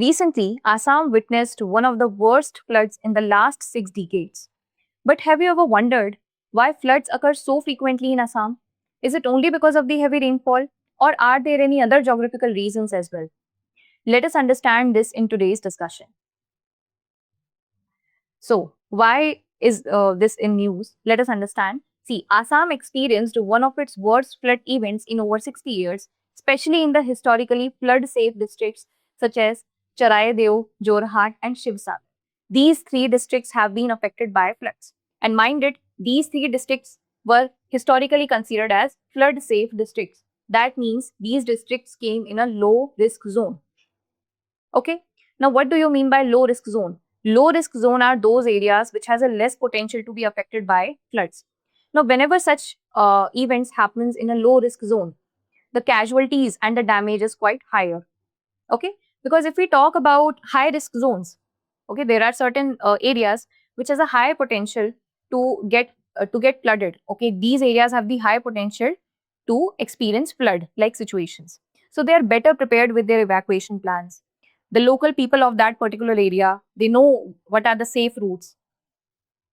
Recently, Assam witnessed one of the worst floods in the last 6 decades. But have you ever wondered why floods occur so frequently in Assam? Is it only because of the heavy rainfall, or are there any other geographical reasons as well? Let us understand this in today's discussion. So, why is this in news? Let us understand. See, Assam experienced one of its worst flood events in over 60 years, especially in the historically flood-safe districts such as Charaideo, Jorhat, and Shivsagar. These three districts have been affected by floods. And mind it, these three districts were historically considered as flood-safe districts. That means these districts came in a low-risk zone. Okay. Now, what do you mean by low risk zone? Low risk zone are those areas which has a less potential to be affected by floods. Now, whenever such events happens in a low risk zone, the casualties and the damage is quite higher. Okay. Because if we talk about high risk zones, okay, there are certain areas which has a high potential to get flooded. Okay. These areas have the high potential to experience flood like situations. So they are better prepared with their evacuation plans. The local people of that particular area, they know what are the safe routes.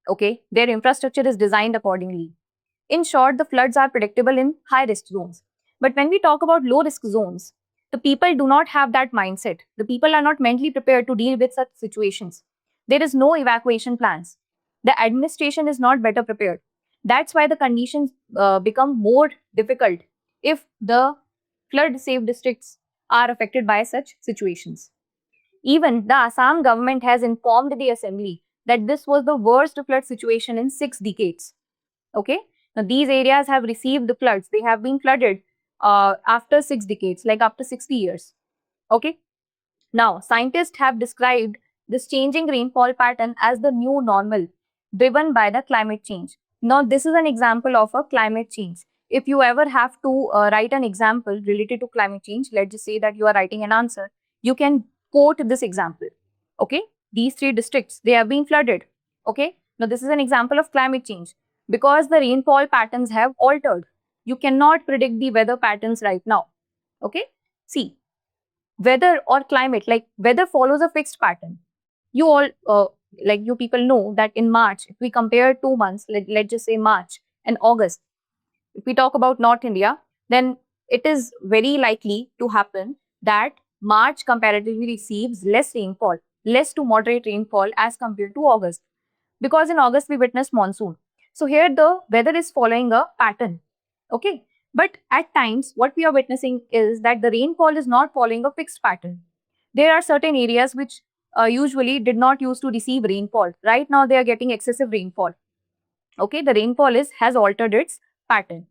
Okay, their infrastructure is designed accordingly. In short, the floods are predictable in high risk zones. But when we talk about low risk zones, the people do not have that mindset. The people are not mentally prepared to deal with such situations. There is no evacuation plans. The administration is not better prepared. That's why the conditions become more difficult if the flood safe districts are affected by such situations. Even the Assam government has informed the assembly that this was the worst flood situation in 6 decades. Okay. Now, these areas have received the floods. They have been flooded after 6 decades, like after 60 years. Okay. Now, scientists have described this changing rainfall pattern as the new normal driven by the climate change. Now, this is an example of a climate change. If you ever have to write an example related to climate change, let's just say that you are writing an answer, you can quote this example. Okay, these three districts, they have been flooded. Okay, now this is an example of climate change because the rainfall patterns have altered. You cannot predict the weather patterns right now. Okay, see, weather or climate, like weather follows a fixed pattern. You all, like you people know that in March, if we compare 2 months, let's just say March and August, if we talk about North India, then it is very likely to happen that March comparatively receives less rainfall, less to moderate rainfall as compared to August. Because in August we witnessed monsoon. So here the weather is following a pattern. Okay. But at times, what we are witnessing is that the rainfall is not following a fixed pattern. There are certain areas which usually did not used to receive rainfall. Right now, they are getting excessive rainfall. Okay, the rainfall has altered its pattern.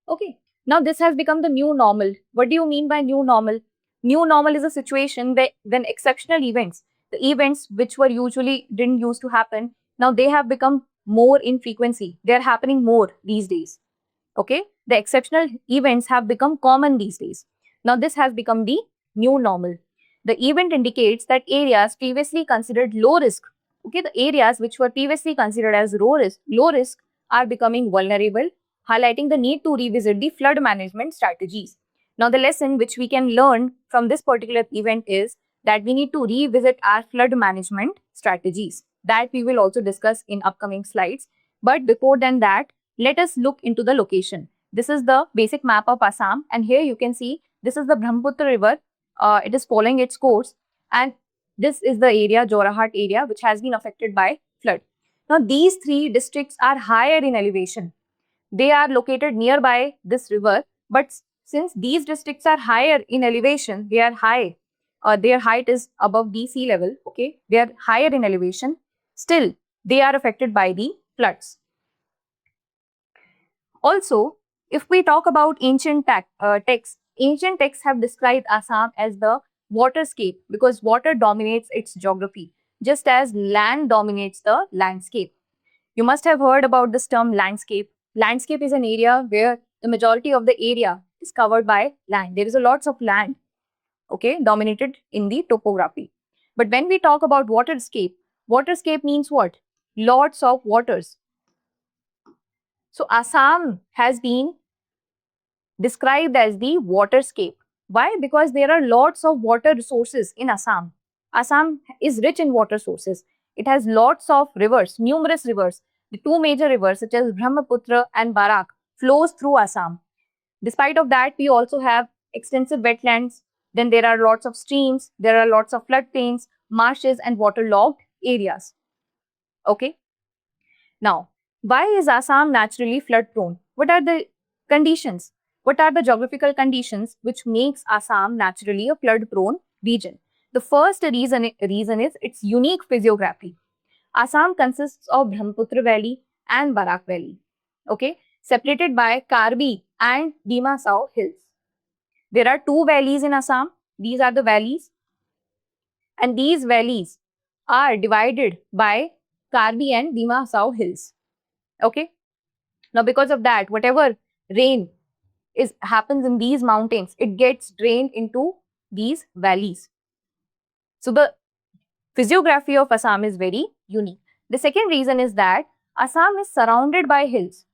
Okay, now this has become the new normal. What do you mean by new normal? New normal is a situation where when exceptional events, the events which were usually didn't used to happen, now they have become more in frequency. They are happening more these days. Okay, the exceptional events have become common these days. Now this has become the new normal. The event indicates that areas previously considered low risk, okay, the areas which were previously considered as low risk are becoming vulnerable, highlighting the need to revisit the flood management strategies. Now the lesson which we can learn from this particular event is that we need to revisit our flood management strategies. That we will also discuss in upcoming slides. But before then that, let us look into the location. This is the basic map of Assam, and here you can see this is the Brahmaputra river. It is following its course, and this is the area, Jorhat area, which has been affected by flood. Now, these three districts are higher in elevation. They are located nearby this river, but since these districts are higher in elevation, they are high. Their height is above the sea level. Okay, they are higher in elevation. Still, they are affected by the floods. Also, if we talk about ancient texts have described Assam as the waterscape because water dominates its geography, just as land dominates the landscape. You must have heard about this term landscape. Landscape is an area where the majority of the area is covered by land. There is a lots of land, okay, dominated in the topography. But when we talk about waterscape, waterscape means what? Lots of waters. So Assam has been described as the waterscape. Why? Because there are lots of water resources in Assam. Assam is rich in water sources. It has lots of rivers, numerous rivers. The two major rivers such as Brahmaputra and Barak flows through Assam. Despite of that, we also have extensive wetlands. Then there are lots of streams, there are lots of floodplains, marshes and waterlogged areas. Okay. Now, why is Assam naturally flood prone? What are the conditions? What are the geographical conditions which makes Assam naturally a flood prone region? The first reason is its unique physiography. Assam consists of Brahmaputra Valley and Barak Valley, okay, separated by Karbi and Dima Sao hills. There are two valleys in Assam. These are the valleys, and these valleys are divided by Karbi and Dima Sao hills. Okay. Now, because of that, whatever rain happens in these mountains, it gets drained into these valleys. So the physiography of Assam is very unique. The second reason is that Assam is surrounded by hills.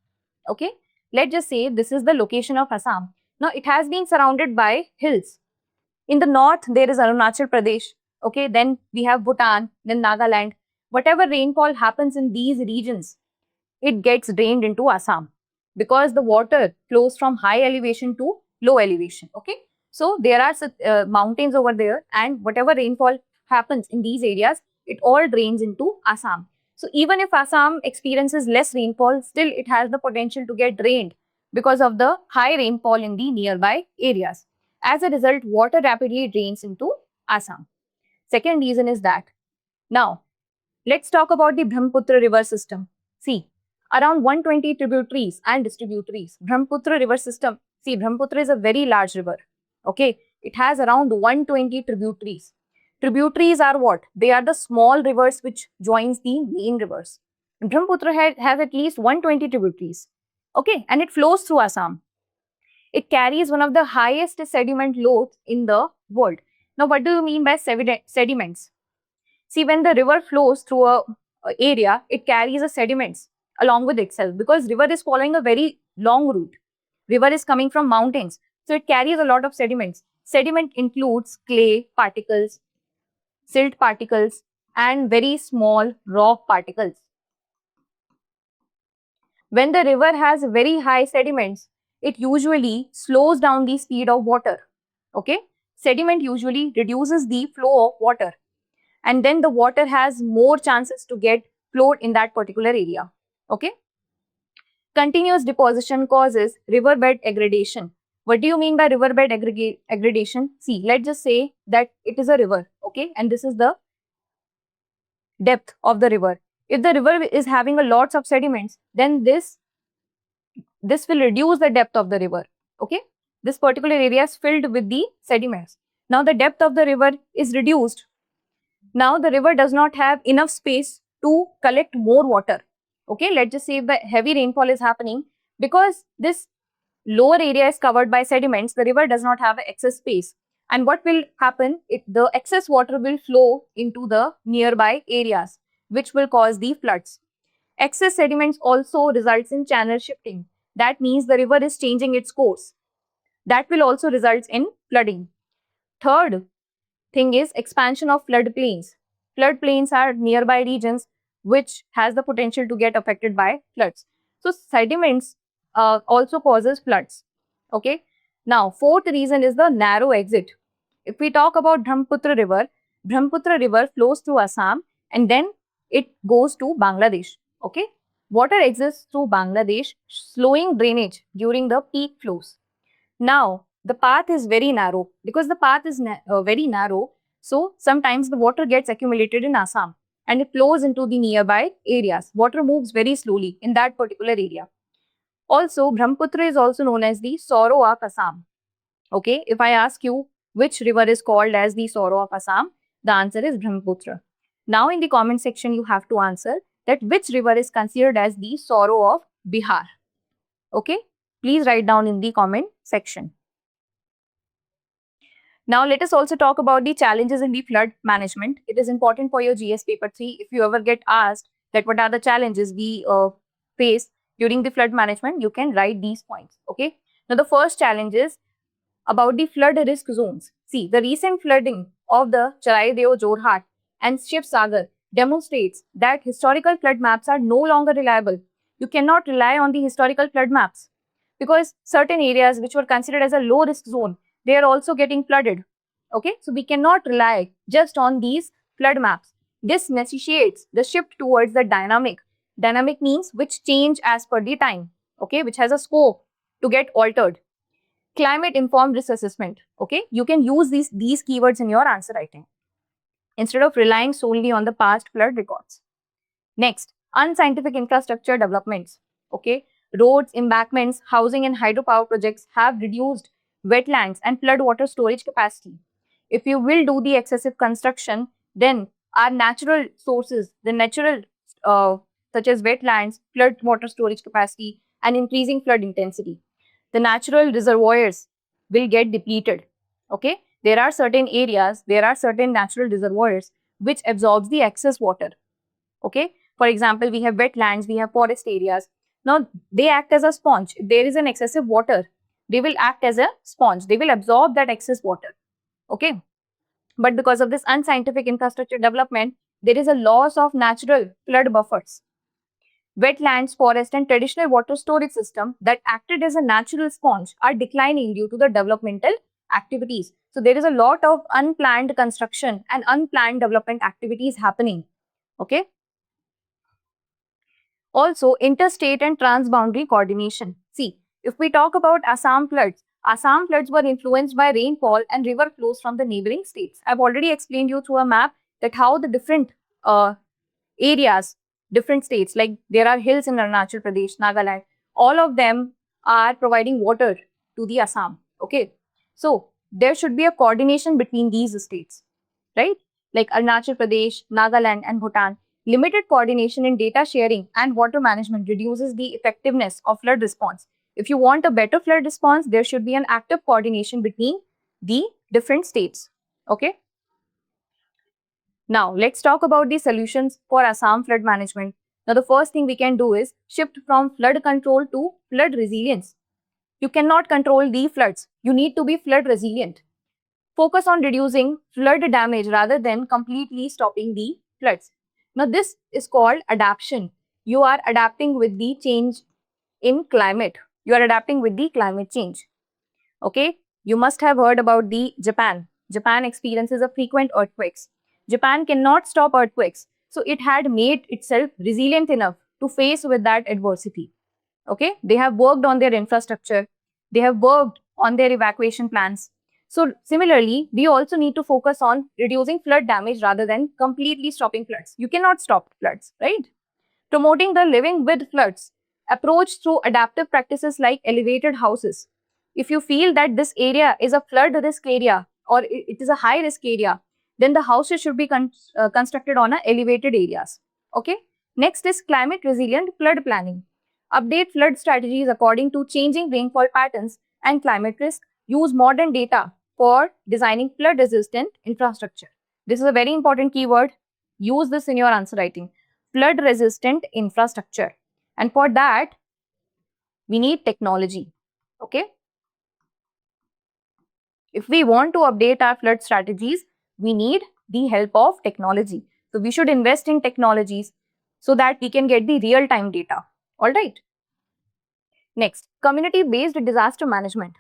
Okay, let's just say this is the location of Assam. Now it has been surrounded by hills. In the north, there is Arunachal Pradesh. Okay, then we have Bhutan, then Nagaland. Whatever rainfall happens in these regions, it gets drained into Assam because the water flows from high elevation to low elevation. Okay, so there are mountains over there, and whatever rainfall happens in these areas, it all drains into Assam. So even if Assam experiences less rainfall, still it has the potential to get drained because of the high rainfall in the nearby areas. As a result, water rapidly drains into Assam. Second reason is that. Now, let's talk about the Brahmaputra river system. See, around 120 tributaries and distributaries. Brahmaputra river system. See, Brahmaputra is a very large river. Okay, it has around 120 tributaries. Tributaries are what? They are the small rivers which joins the main rivers. Brahmaputra has at least 120 tributaries. Okay, and it flows through Assam. It carries one of the highest sediment loads in the world. Now, what do you mean by sediments? See, when the river flows through a area, it carries the sediments along with itself because river is following a very long route. River is coming from mountains, so it carries a lot of sediments. Sediment includes clay particles, silt particles, and very small rock particles. When the river has very high sediments, it usually slows down the speed of water. Okay? Sediment usually reduces the flow of water, and then the water has more chances to get flowed in that particular area. Okay? Continuous deposition causes riverbed aggradation. What do you mean by riverbed aggradation? See, let's just say that it is a river, okay, and this is the depth of the river. If the river is having a lots of sediments, then this will reduce the depth of the river, okay. This particular area is filled with the sediments. Now the depth of the river is reduced. Now the river does not have enough space to collect more water. Okay, let's just say if the heavy rainfall is happening, because this lower area is covered by sediments, the river does not have excess space. And what will happen? The excess water will flow into the nearby areas, which will cause the floods. Excess sediments also results in channel shifting. That means the river is changing its course. That will also result in flooding. Third thing is expansion of floodplains. Floodplains are nearby regions which has the potential to get affected by floods. So sediments also causes floods. Okay. Now, fourth reason is the narrow exit. If we talk about Brahmaputra river flows through Assam and then it goes to Bangladesh. Okay. Water exits through Bangladesh, slowing drainage during the peak flows. Now, the path is very narrow. Because the path is very narrow, so sometimes the water gets accumulated in Assam and it flows into the nearby areas. Water moves very slowly in that particular area. Also, Brahmaputra is also known as the sorrow of Assam. Okay, if I ask you which river is called as the sorrow of Assam, the answer is Brahmaputra. Now, in the comment section, you have to answer that which river is considered as the sorrow of Bihar. Okay, please write down in the comment section. Now, let us also talk about the challenges in the flood management. It is important for your GS paper 3. If you ever get asked that what are the challenges we face during the flood management, you can write these points. Okay. Now, the first challenge is about the flood risk zones. See, the recent flooding of the Charaideo Jorhat and Shiv Sagar demonstrates that historical flood maps are no longer reliable. You cannot rely on the historical flood maps because certain areas which were considered as a low risk zone, they are also getting flooded. Okay, so we cannot rely just on these flood maps. This necessitates the shift towards the dynamic. Dynamic means which change as per the time, okay, which has a scope to get altered. Climate informed risk assessment, okay, you can use these keywords in your answer writing instead of relying solely on the past flood records. Next, unscientific infrastructure developments, okay, roads, embankments, housing and hydropower projects have reduced wetlands and flood water storage capacity. If you will do the excessive construction, then our natural sources, the natural such as wetlands, flood water storage capacity and increasing flood intensity, the natural reservoirs will get depleted. Okay, there are certain areas, there are certain natural reservoirs which absorbs the excess water. Okay, for example, we have wetlands, we have forest areas. Now they act as a sponge. If there is an excessive water, they will act as a sponge, they will absorb that excess water. Okay, but because of this unscientific infrastructure development, there is a loss of natural flood buffers. Wetlands, forest and traditional water storage system that acted as a natural sponge are declining due to the developmental activities. So there is a lot of unplanned construction and unplanned development activities happening. Okay. Also, interstate and transboundary coordination. See, if we talk about Assam floods were influenced by rainfall and river flows from the neighboring states. I've already explained you through a map that how the different areas, different states, like there are hills in Arunachal Pradesh, Nagaland, all of them are providing water to the Assam. Okay, so there should be a coordination between these states, right? Like Arunachal Pradesh, Nagaland and Bhutan. Limited coordination in data sharing and water management reduces the effectiveness of flood response. If you want a better flood response, there should be an active coordination between the different states. Okay. Now, let's talk about the solutions for Assam flood management. Now, the first thing we can do is shift from flood control to flood resilience. You cannot control the floods. You need to be flood resilient. Focus on reducing flood damage rather than completely stopping the floods. Now, this is called adaptation. You are adapting with the change in climate. You are adapting with the climate change. Okay, you must have heard about the Japan. Japan experiences a frequent earthquakes. Japan cannot stop earthquakes, so it had made itself resilient enough to face with that adversity. Okay, they have worked on their infrastructure. They have worked on their evacuation plans. So similarly, we also need to focus on reducing flood damage rather than completely stopping floods. You cannot stop floods, right? Promoting the living with floods approach through adaptive practices like elevated houses. If you feel that this area is a flood risk area or it is a high risk area, then the houses should be constructed on elevated areas. Okay. Next is climate resilient flood planning. Update flood strategies according to changing rainfall patterns and climate risk. Use modern data for designing flood resistant infrastructure. This is a very important keyword. Use this in your answer writing. Flood resistant infrastructure. And for that, we need technology. Okay. If we want to update our flood strategies, we need the help of technology. So we should invest in technologies so that we can get the real-time data. All right. Next, community-based disaster management.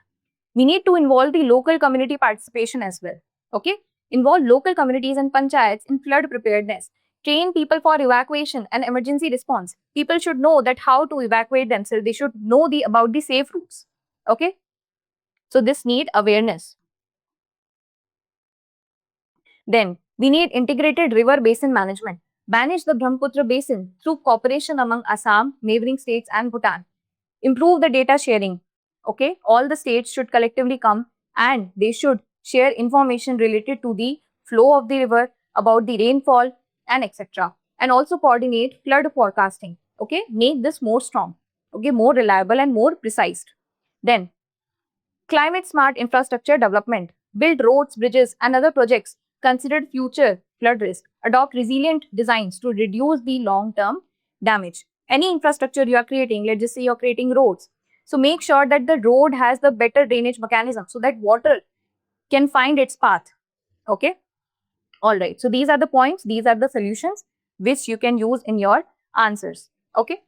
We need to involve the local community participation as well. Okay. Involve local communities and panchayats in flood preparedness. Train people for evacuation and emergency response. People should know that how to evacuate themselves. They should know about the safe routes. Okay. So this need awareness. Then we need integrated river basin management. Manage the Brahmaputra basin through cooperation among Assam, neighboring states and Bhutan. Improve the data sharing. Okay, all the states should collectively come and they should share information related to the flow of the river, about the rainfall and etc. And also coordinate flood forecasting. Okay, make this more strong. Okay, more reliable and more precise. Then climate smart infrastructure development. Build roads, bridges and other projects considered future flood risk. Adopt resilient designs to reduce the long-term damage. Any infrastructure you are creating, let's just say you're creating roads. So make sure that the road has the better drainage mechanism so that water can find its path. Okay. All right. So these are the points. These are the solutions which you can use in your answers. Okay.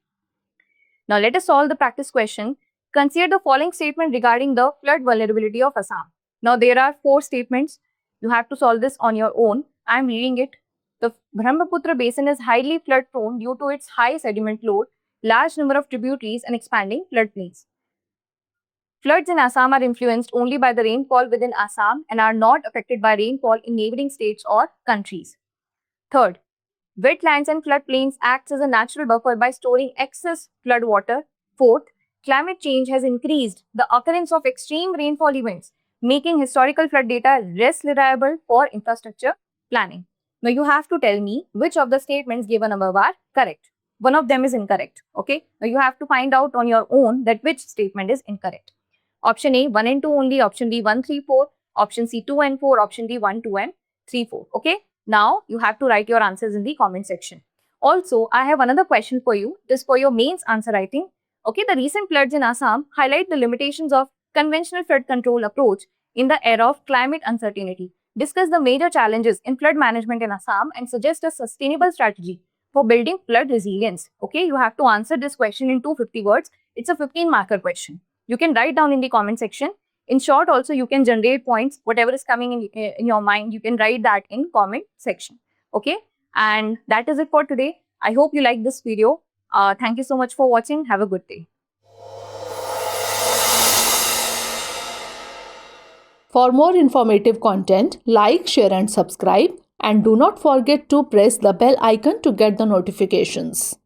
Now let us solve the practice question. Consider the following statement regarding the flood vulnerability of Assam. Now there are 4 statements. You have to solve this on your own. I am reading it. The Brahmaputra basin is highly flood prone due to its high sediment load, large number of tributaries and expanding floodplains. Floods in Assam are influenced only by the rainfall within Assam and are not affected by rainfall in neighboring states or countries. Third, wetlands and floodplains acts as a natural buffer by storing excess flood water. Fourth, climate change has increased the occurrence of extreme rainfall events, making historical flood data less reliable for infrastructure planning. Now you have to tell me which of the statements given above are correct. One of them is incorrect. Okay. Now you have to find out on your own that which statement is incorrect. Option A, 1 and 2 only. Option B, 1, 3, 4. Option C, 2 and 4. Option D, 1, 2 and 3, 4. Okay. Now, you have to write your answers in the comment section. Also, I have another question for you. This is for your mains answer writing. Okay, the recent floods in Assam highlight the limitations of conventional flood control approach in the era of climate uncertainty. Discuss the major challenges in flood management in Assam and suggest a sustainable strategy for building flood resilience. Okay, you have to answer this question in 250 words. It's a 15-marker question. You can write down in the comment section. In short, also you can generate points, whatever is coming in your mind, you can write that in comment section. Okay, and that is it for today. I hope you like this video. Thank you so much for watching. Have a good day. For more informative content, like, share and subscribe, and do not forget to press the bell icon to get the notifications.